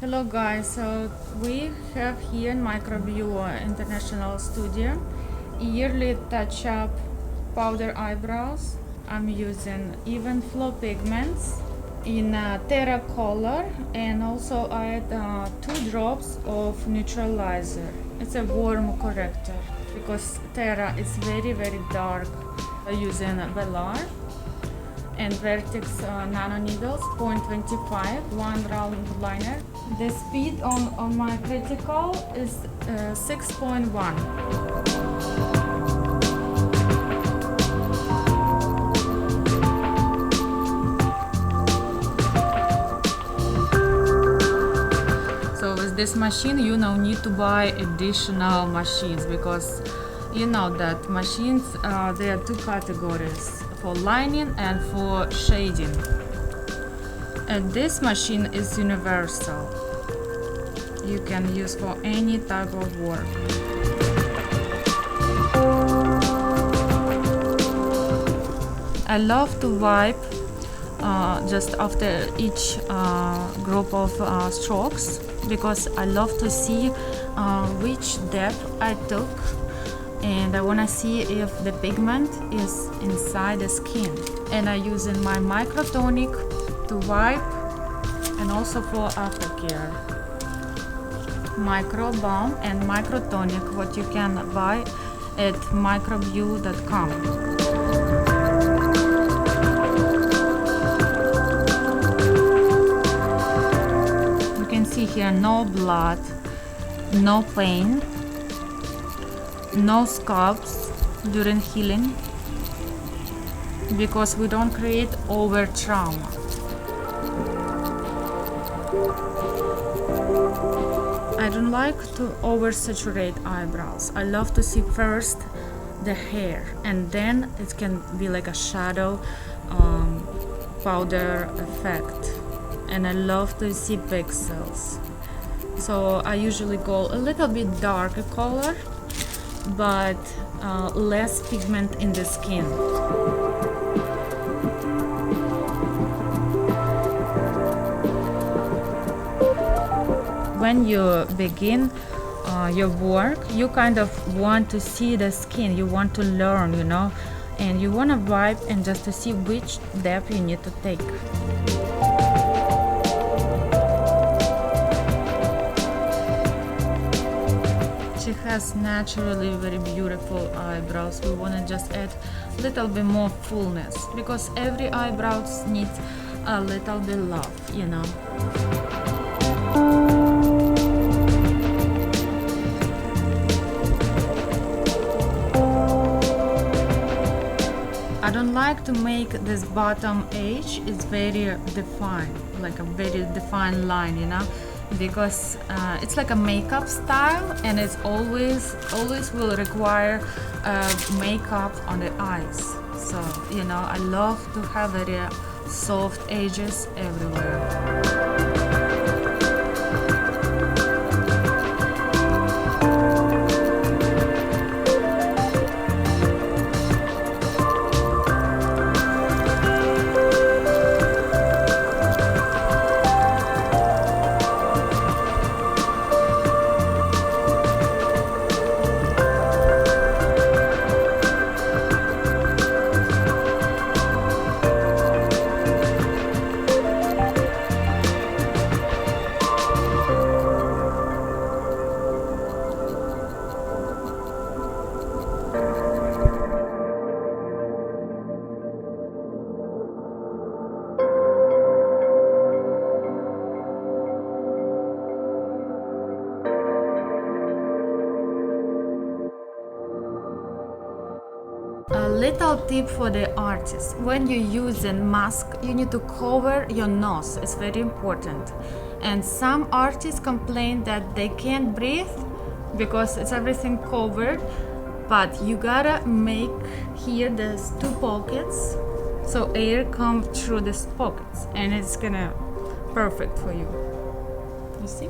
Hello guys, so we have here in Microbeau International Studio yearly touch-up powder eyebrows. I'm using Evenflo pigments in Terra color, and also I add 2 drops of neutralizer. It's a warm corrector because Terra is very dark. I'm using Bellar and Vertix Nano needles, 0.25, 1 round liner. The speed on my critical is 6.1. So with this machine you now need to buy additional machines, because you know that machines there are 2 categories, for lining and for shading. And this machine is universal. You can use for any type of work. I love to wipe just after each group of strokes, because I love to see which depth I took, and I want to see if the pigment is inside the skin. And I use in my MicroTonic to wipe, and also for aftercare. Microbeau and MicroTonic, what you can buy at microbeau.com. You can see here no blood, no pain, no scabs during healing, because we don't create over trauma. I don't like to oversaturate eyebrows. I love to see first the hair, and then it can be like a shadow powder effect. And I love to see pixels. So I usually go a little bit darker color, but less pigment in the skin. When you begin your work, you kind of want to see the skin, you want to learn, you know, and you want to wipe and just to see which depth you need to take. She has naturally very beautiful eyebrows. We want to just add a little bit more fullness, because every eyebrows needs a little bit love, you know. I don't like to make this bottom edge is very defined, like a very defined line, you know, because it's like a makeup style, and it's always will require makeup on the eyes. So, you know, I love to have very soft edges everywhere. A little tip for the artist: when you use a mask, you need to cover your nose. It's very important. And some artists complain that they can't breathe because it's everything covered, but you gotta make here there's 2 pockets, so air come through these pockets, and it's gonna perfect for you. You see?